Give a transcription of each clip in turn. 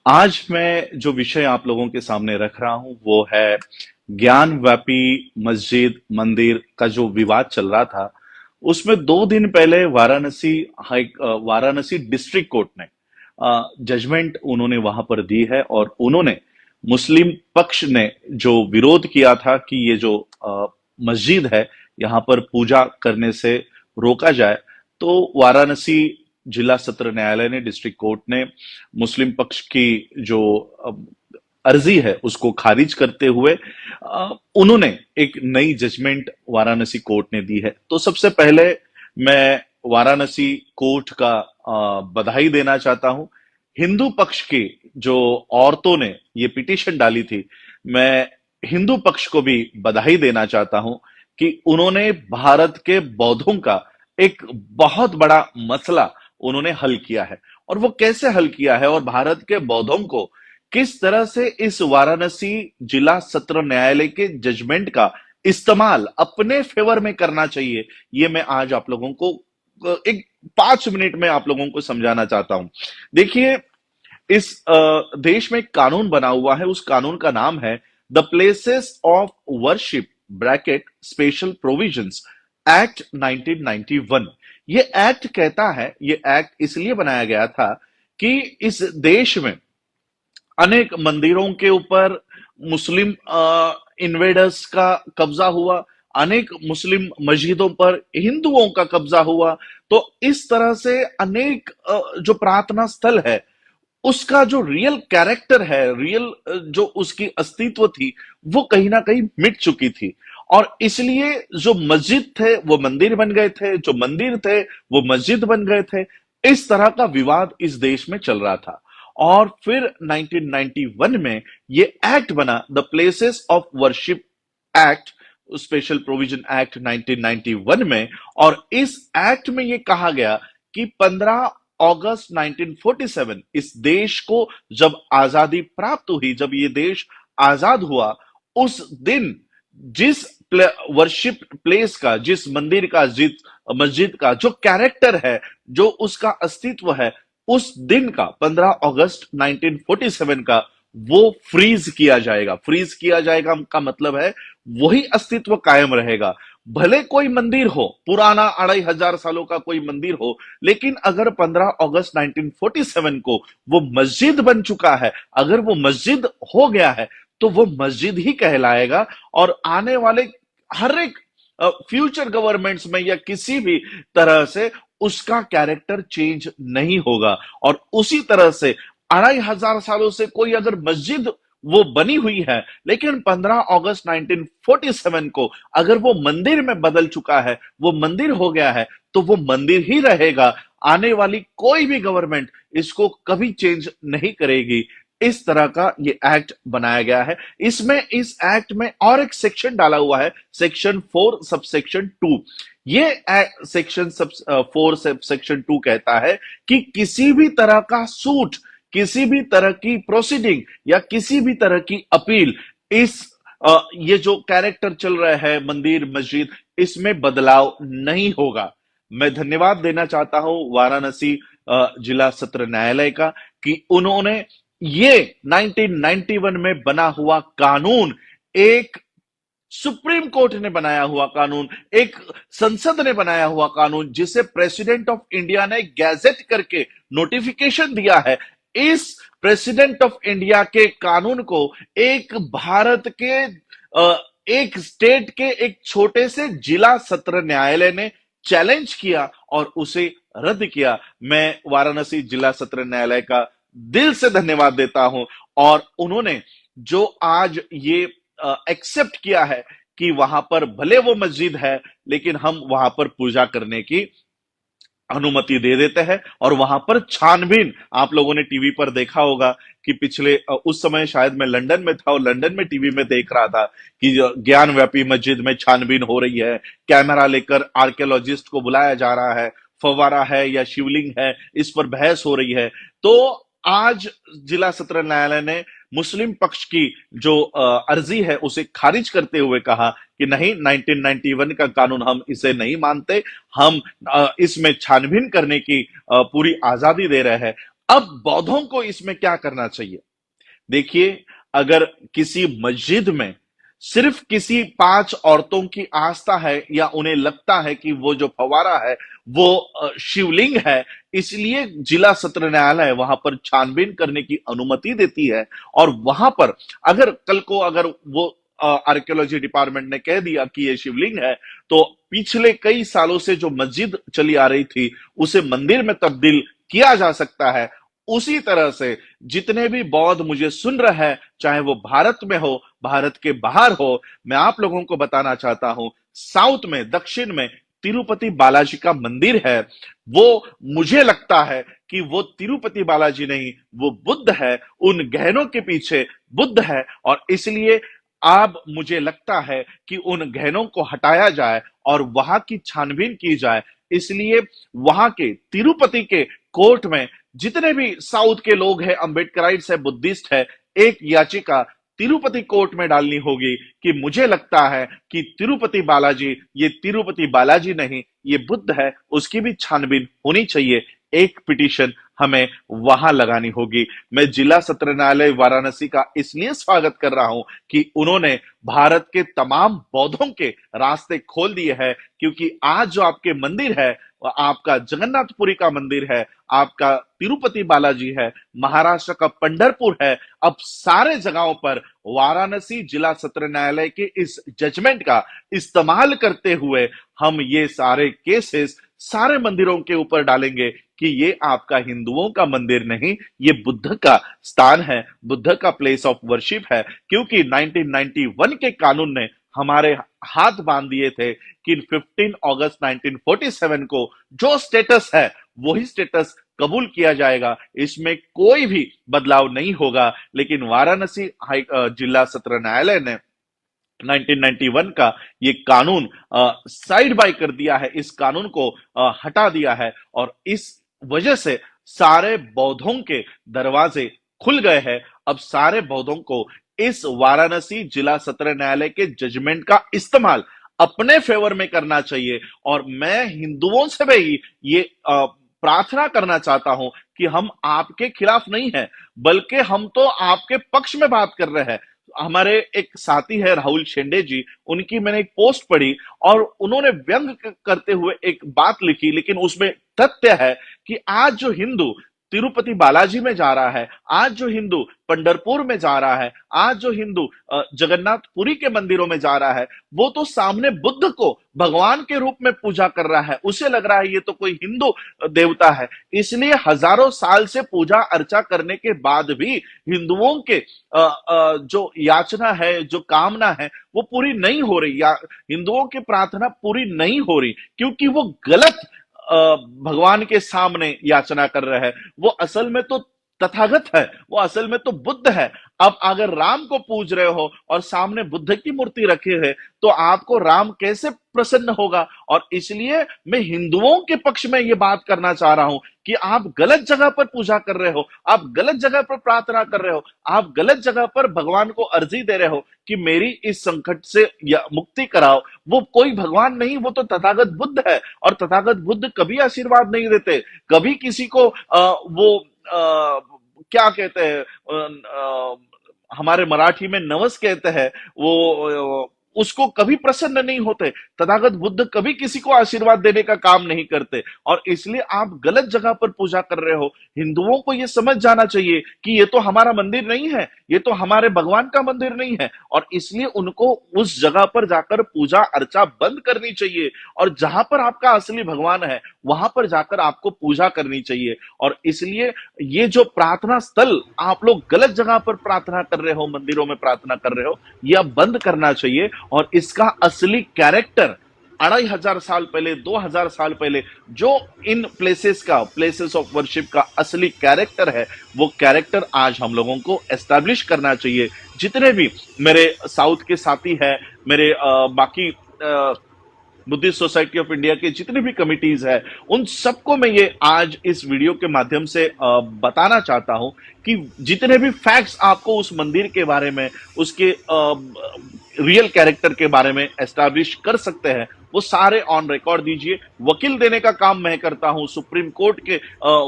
आज मैं जो विषय आप लोगों के सामने रख रहा हूं वो है ज्ञान व्यापी मस्जिद मंदिर का जो विवाद चल रहा था। उसमें 2 दिन पहले वाराणसी डिस्ट्रिक्ट कोर्ट ने जजमेंट उन्होंने वहां पर दी है और उन्होंने मुस्लिम पक्ष ने जो विरोध किया था कि ये जो मस्जिद है यहाँ पर पूजा करने से रोका जाए, तो वाराणसी जिला सत्र न्यायालय ने, डिस्ट्रिक्ट कोर्ट ने मुस्लिम पक्ष की जो अर्जी है उसको खारिज करते हुए उन्होंने एक नई जजमेंट वाराणसी कोर्ट ने दी है। तो सबसे पहले मैं वाराणसी कोर्ट का बधाई देना चाहता हूं। हिंदू पक्ष की जो औरतों ने ये पिटीशन डाली थी, मैं हिंदू पक्ष को भी बधाई देना चाहता हूं कि उन्होंने भारत के बौद्धों का एक बहुत बड़ा मसला उन्होंने हल किया है। और वो कैसे हल किया है और भारत के बौद्धों को किस तरह से इस वाराणसी जिला सत्र न्यायालय के जजमेंट का इस्तेमाल अपने फेवर में करना चाहिए, ये मैं आज आप लोगों को एक 5 मिनट में आप लोगों को समझाना चाहता हूं। देखिए, इस देश में एक कानून बना हुआ है, उस कानून का नाम है the places of worship bracket special provisions act 1991। ये एक्ट कहता है, ये एक्ट इसलिए बनाया गया था कि इस देश में अनेक मंदिरों के ऊपर मुस्लिम इन्वेडर्स का कब्जा हुआ, अनेक मुस्लिम मस्जिदों पर हिंदुओं का कब्जा हुआ। तो इस तरह से अनेक जो प्रार्थना स्थल है उसका जो रियल कैरेक्टर है, रियल जो उसकी अस्तित्व थी, वो कहीं ना कहीं मिट चुकी थी। और इसलिए जो मस्जिद थे वो मंदिर बन गए थे, जो मंदिर थे वो मस्जिद बन गए थे। इस तरह का विवाद इस देश में चल रहा था। और फिर 1991 में ये एक्ट बना, the places of worship act, special provision act 1991 में। और इस एक्ट में ये कहा गया कि 15 अगस्त 1947 इस देश को जब आजादी प्राप्त हुई, जब ये देश आजाद हुआ, उस दिन जिस वर्शिप प्लेस का, जिस मंदिर का, जिस मस्जिद का जो कैरेक्टर है, जो उसका अस्तित्व है, उस दिन का 15 अगस्त 1947 का वो फ्रीज किया जाएगा। फ्रीज किया जाएगा का मतलब है वही अस्तित्व कायम रहेगा। भले कोई मंदिर हो, पुराना 2500 सालों का कोई मंदिर हो, लेकिन अगर 15 अगस्त 1947 को वो मस्जिद बन चुका है, अगर वो मस्जिद हो गया है, तो वो मस्जिद ही कहलाएगा। और आने वाले हर एक फ्यूचर गवर्नमेंट्स में या किसी भी तरह से उसका कैरेक्टर चेंज नहीं होगा। और उसी तरह से 2500 सालों से कोई अगर मस्जिद वो बनी हुई है, लेकिन 15 अगस्त 1947 को अगर वो मंदिर में बदल चुका है, वो मंदिर हो गया है, तो वो मंदिर ही रहेगा। आने वाली कोई भी गवर्नमेंट इसको कभी चेंज नहीं करेगी। इस तरह का ये एक्ट बनाया गया है। इसमें, इस एक्ट में और एक सेक्शन डाला हुआ है, सेक्शन 4 सबसेक्शन 2। ये सेक्शन 4 सबसेक्शन 2 कहता है कि किसी भी तरह का सूट, किसी भी तरह की प्रोसीडिंग या किसी भी तरह की अपील, इस ये जो कैरेक्टर चल रहा है मंदिर मस्जिद, इसमें बदलाव नहीं होगा। मैं धन्यवाद देना चाहता हूं वाराणसी जिला सत्र न्यायालय का कि उन्होंने ये 1991 में बना हुआ कानून, एक सुप्रीम कोर्ट ने बनाया हुआ कानून, एक संसद ने बनाया हुआ कानून, जिसे प्रेसिडेंट ऑफ इंडिया ने गैजेट करके नोटिफिकेशन दिया है, इस प्रेसिडेंट ऑफ इंडिया के कानून को एक भारत के एक स्टेट के एक छोटे से जिला सत्र न्यायालय ने चैलेंज किया और उसे रद्द किया। मैं वाराणसी जिला सत्र न्यायालय का दिल से धन्यवाद देता हूं। और उन्होंने जो आज ये एक्सेप्ट किया है कि वहां पर भले वो मस्जिद है, लेकिन हम वहां पर पूजा करने की अनुमति दे देते हैं। और वहां पर छानबीन, आप लोगों ने टीवी पर देखा होगा कि पिछले उस समय शायद मैं लंदन में था और लंदन में टीवी में देख रहा था कि ज्ञान व्यापी मस्जिद में छानबीन हो रही है, कैमरा लेकर आर्कियोलॉजिस्ट को बुलाया जा रहा है, फव्वारा है या शिवलिंग है, इस पर बहस हो रही है। तो आज जिला सत्र न्यायालय ने मुस्लिम पक्ष की जो अर्जी है उसे खारिज करते हुए कहा कि नहीं, 1991 का कानून हम इसे नहीं मानते, हम इसमें छानबीन करने की पूरी आजादी दे रहे हैं। अब बौद्धों को इसमें क्या करना चाहिए? देखिए, अगर किसी मस्जिद में सिर्फ किसी 5 औरतों की आस्था है या उन्हें लगता है कि वो जो फव्वारा है वो शिवलिंग है, इसलिए जिला सत्र न्यायालय वहां पर छानबीन करने की अनुमति देती है। और वहां पर अगर कल को अगर वो आर्कियोलॉजी डिपार्टमेंट ने कह दिया कि ये शिवलिंग है, तो पिछले कई सालों से जो मस्जिद चली आ रही थी उसे मंदिर में तब्दील किया जा सकता है। उसी तरह से जितने भी बौद्ध मुझे सुन रहे हैं, चाहे वो भारत में हो, भारत के बाहर हो, मैं आप लोगों को बताना चाहता हूं, साउथ में, दक्षिण में तिरुपति बालाजी का मंदिर है। वो मुझे लगता है कि वो तिरुपति बालाजी नहीं, वो बुद्ध है। उन गहनों के पीछे बुद्ध है और इसलिए अब मुझे लगता है कि उन गहनों को हटाया जाए और वहां की छानबीन की जाए। इसलिए वहां के तिरुपति के कोर्ट में जितने भी साउथ के लोग हैं, अंबेडकराइट्स है, बुद्धिस्ट है, एक याचिका तिरुपति कोर्ट में डालनी होगी कि मुझे लगता है कि तिरुपति बालाजी ये तिरुपति बालाजी नहीं, ये बुद्ध है, उसकी भी छानबीन होनी चाहिए। एक पिटीशन हमें वहां लगानी होगी। मैं जिला सत्र न्यायालय वाराणसी का इसलिए स्वागत कर रहा हूं कि उन्होंने भारत के तमाम बौद्धों के रास्ते खोल दिए हैं, क्योंकि आज जो आपके मंदिर है, आपका जगन्नाथपुरी का मंदिर है, आपका तिरुपति बालाजी है, महाराष्ट्र का पंढरपुर है, अब सारे जगहों पर वाराणसी जिला सत्र न्यायालय के इस जजमेंट का इस्तेमाल करते हुए हम ये सारे केसेस सारे मंदिरों के ऊपर डालेंगे कि ये आपका हिंदुओं का मंदिर नहीं, ये बुद्ध का स्थान है, बुद्ध का प्लेस ऑफ वर्शिप है। क्योंकि 1991 के कानून ने हमारे हाथ बांध दिए थे कि 15 अगस्त 1947 को जो स्टेटस है वही स्टेटस कबूल किया जाएगा, इसमें कोई भी बदलाव नहीं होगा। लेकिन वाराणसी जिला सत्र न्यायालय ने 1991 का ये कानून साइड बाय कर दिया है, इस कानून को हटा दिया है और इस वजह से सारे बौद्धों के दरवाजे खुल गए हैं। अब सारे बौद्धों को इस वाराणसी जिला सत्र न्यायालय के जजमेंट का इस्तेमाल अपने फेवर में करना चाहिए। और मैं हिंदुओं से भी ये प्रार्थना करना चाहता हूं कि हम आपके खिलाफ नहीं है, बल्कि हम तो आपके पक्ष में बात कर रहे हैं। हमारे एक साथी है राहुल शेंडे जी, उनकी मैंने एक पोस्ट पढ़ी और उन्होंने व्यंग करते हुए एक बात लिखी, लेकिन उसमें तथ्य है कि आज जो हिंदू तिरुपति बालाजी में जा रहा है, आज जो हिंदू पंढरपुर में जा रहा है, आज जो हिंदू जगन्नाथपुरी के मंदिरों में जा रहा है, वो तो सामने बुद्ध को भगवान के रूप में पूजा कर रहा है। उसे लग रहा है ये तो कोई हिंदू देवता है। इसलिए हजारों साल से पूजा अर्चा करने के बाद भी हिंदुओं के जो याचना है, जो कामना है, वो पूरी नहीं हो रही, या हिंदुओं की प्रार्थना पूरी नहीं हो रही, क्योंकि वो गलत भगवान के सामने याचना कर रहे हैं। वो असल में तो तथागत है, वो असल में तो बुद्ध है। अब अगर राम को पूज रहे हो और सामने बुद्ध की मूर्ति रखे है, तो आपको राम कैसे प्रसन्न होगा? और इसलिए मैं हिंदुओं के पक्ष में ये बात करना चाह रहा हूं कि आप गलत जगह पर पूजा कर रहे हो, आप गलत जगह पर प्रार्थना कर रहे हो, आप गलत जगह पर भगवान को अर्जी दे रहे हो कि मेरी इस संकट से मुक्ति कराओ। वो कोई भगवान नहीं, वो तो तथागत बुद्ध है। और तथागत बुद्ध कभी आशीर्वाद नहीं देते, कभी किसी को वो क्या कहते हैं, हमारे मराठी में नवस कहते हैं, वो उसको कभी प्रसन्न नहीं होते। तथागत बुद्ध कभी किसी को आशीर्वाद देने का काम नहीं करते। और इसलिए आप गलत जगह पर पूजा कर रहे हो। हिंदुओं को यह समझ जाना चाहिए कि ये तो हमारा मंदिर नहीं है, ये तो हमारे भगवान का मंदिर नहीं है, और इसलिए उनको उस जगह पर जाकर पूजा अर्चा बंद करनी चाहिए और जहां पर आपका असली भगवान है वहां पर जाकर आपको पूजा करनी चाहिए। और इसलिए ये जो प्रार्थना स्थल आप लोग गलत जगह पर प्रार्थना कर रहे हो, मंदिरों में प्रार्थना कर रहे हो, यह बंद करना चाहिए। और इसका असली कैरेक्टर 2500 साल पहले, 2000 साल पहले जो इन प्लेसेस ऑफ वर्शिप का असली कैरेक्टर है, वो कैरेक्टर आज हम लोगों को एस्टैब्लिश करना चाहिए। जितने भी मेरे साउथ के साथी हैं, मेरे बाकी बुद्धिस्ट सोसाइटी ऑफ इंडिया के जितने भी कमिटीज है, उन सबको मैं ये आज इस वीडियो के माध्यम से बताना चाहता हूं कि जितने भी फैक्ट्स आपको उस मंदिर के बारे में, उसके रियल कैरेक्टर के बारे में एस्टैब्लिश कर सकते हैं, वो सारे ऑन रिकॉर्ड दीजिए। वकील देने का काम मैं करता हूं, सुप्रीम कोर्ट के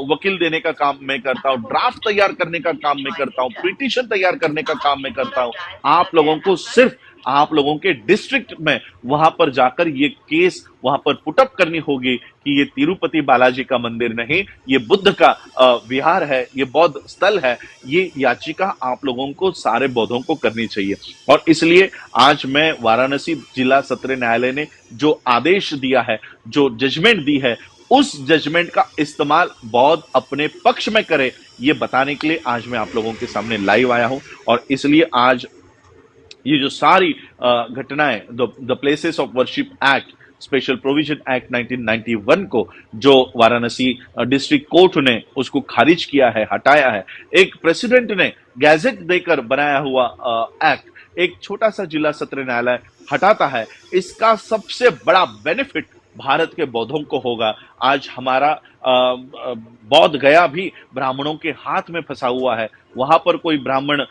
वकील देने का काम मैं करता हूं, ड्राफ्ट तैयार करने का काम मैं करता हूं, पिटीशन तैयार करने का काम मैं करता हूं। आप लोगों को सिर्फ आप लोगों के डिस्ट्रिक्ट में वहां पर जाकर ये केस वहां पर पुटअप करनी होगी कि ये तिरुपति बालाजी का मंदिर नहीं, ये बुद्ध का विहार है, ये बौद्ध स्थल है। ये याचिका आप लोगों को, सारे बौद्धों को करनी चाहिए। और इसलिए आज मैं वाराणसी जिला सत्र न्यायालय ने जो आदेश दिया है, जो जजमेंट दी है, उस जजमेंट का इस्तेमाल बौद्ध अपने पक्ष में करे, ये बताने के लिए आज मैं आप लोगों के सामने लाइव आया हूं। और इसलिए आज ये जो सारी घटनाएं, the places of worship act, special provision act 1991 को जो वाराणसी डिस्ट्रिक्ट कोर्ट ने उसको खारिज किया है, हटाया है, एक प्रेसिडेंट ने गैजेट देकर बनाया हुआ एक्ट एक छोटा सा जिला सत्र न्यायालय हटाता है, इसका सबसे बड़ा बेनिफिट भारत के बौद्धों को होगा। आज हमारा बौद्ध गया भी ब्राह्मणों के हाथ में फंसा हुआ है। वहां पर कोई ब्राह्मण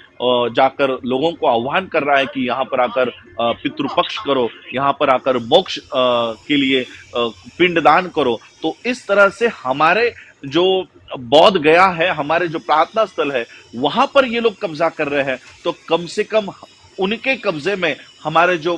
जाकर लोगों को आह्वान कर रहा है कि यहाँ पर आकर पितृपक्ष करो, यहाँ पर आकर मोक्ष के लिए पिंडदान करो। तो इस तरह से हमारे जो बौद्ध गया है, हमारे जो प्रार्थना स्थल है, वहां पर ये लोग कब्जा कर रहे हैं। तो कम से कम उनके कब्जे में हमारे जो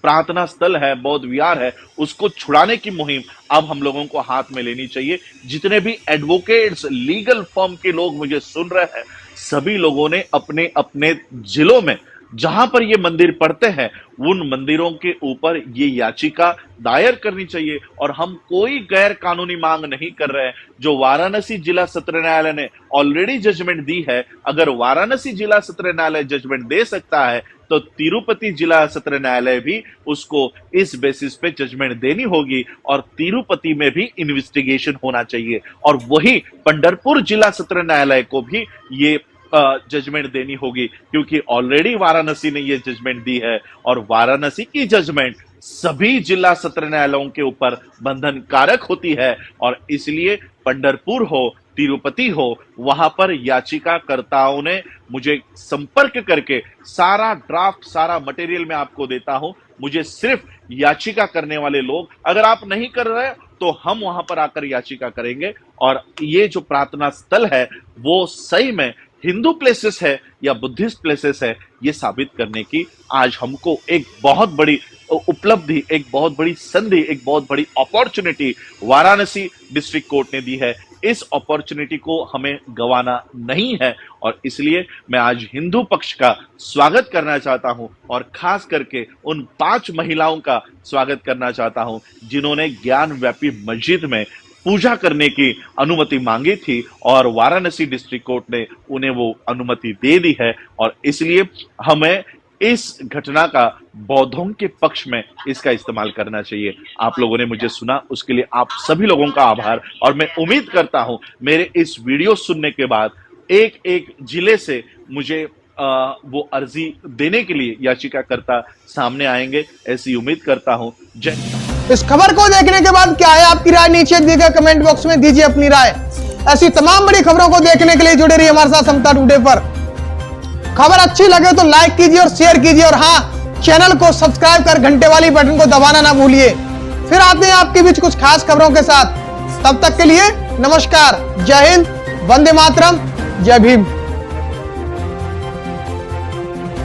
प्रार्थना स्थल है, बौद्ध विहार है, उसको छुड़ाने की मुहिम अब हम लोगों को हाथ में लेनी चाहिए। जितने भी एडवोकेट्स, लीगल फर्म के लोग मुझे सुन रहे हैं, सभी लोगों ने अपने अपने जिलों में जहां पर ये मंदिर पड़ते हैं, उन मंदिरों के ऊपर ये याचिका दायर करनी चाहिए। और हम कोई गैर कानूनी मांग नहीं कर रहे हैं। जो वाराणसी जिला सत्र न्यायालय ने ऑलरेडी जजमेंट दी है, अगर वाराणसी जिला सत्र न्यायालय जजमेंट दे सकता है, तो तिरुपति जिला सत्र न्यायालय भी उसको इस बेसिस पे जजमेंट देनी होगी। और तिरुपति में भी इन्वेस्टिगेशन होना चाहिए, और वही पंढरपुर जिला सत्र न्यायालय को भी ये जजमेंट देनी होगी, क्योंकि ऑलरेडी वाराणसी ने ये जजमेंट दी है। और वाराणसी की जजमेंट सभी जिला सत्र न्यायालयों के ऊपर बंधन कारक होती है। और इसलिए पंढरपुर हो, तिरुपति हो, वहां पर याचिकाकर्ताओं ने मुझे संपर्क करके सारा ड्राफ्ट, सारा मटेरियल मैं आपको देता हूं। मुझे सिर्फ याचिका करने वाले लोग, अगर आप नहीं कर रहे तो हम वहां पर आकर याचिका करेंगे। और ये जो प्रार्थना स्थल है वो सही में हिंदू प्लेसेस है या बुद्धिस्ट प्लेसेस है, ये साबित करने की आज हमको एक बहुत बड़ी उपलब्धि, एक बहुत बड़ी संधि, एक बहुत बड़ी अपॉर्चुनिटी वाराणसी डिस्ट्रिक्ट कोर्ट ने दी है। इस अपॉर्चुनिटी को हमें गंवाना नहीं है। और इसलिए मैं आज हिंदू पक्ष का स्वागत करना चाहता हूं, और खास करके उन 5 महिलाओं का स्वागत करना चाहता हूं जिन्होंने ज्ञान व्यापी मस्जिद में पूजा करने की अनुमति मांगी थी, और वाराणसी डिस्ट्रिक्ट कोर्ट ने उन्हें वो अनुमति दे दी है। और इसलिए हमें इस घटना का बौद्धों के पक्ष में इसका इस्तेमाल करना चाहिए। आप लोगों ने मुझे सुना, उसके लिए आप सभी लोगों का आभार। और मैं उम्मीद करता हूं मेरे इस वीडियो सुनने के बाद एक एक जिले से मुझे वो अर्जी देने के लिए याचिकाकर्ता सामने आएंगे, ऐसी उम्मीद करता हूं। जय हिंद। इस खबर को देखने के बाद क्या है आपकी राय, नीचे दिए गए कमेंट बॉक्स में दीजिए अपनी राय। ऐसी तमाम बड़ी खबरों को देखने के लिए जुड़े रहिए हमारे साथ समता टुडे पर। खबर अच्छी लगे तो लाइक कीजिए और शेयर कीजिए, और हाँ, चैनल को सब्सक्राइब कर घंटे वाली बटन को दबाना ना भूलिए। फिर आते हैं आपके बीच कुछ खास खबरों के साथ। तब तक के लिए नमस्कार, जय हिंद, वंदे मातरम, जय भीम।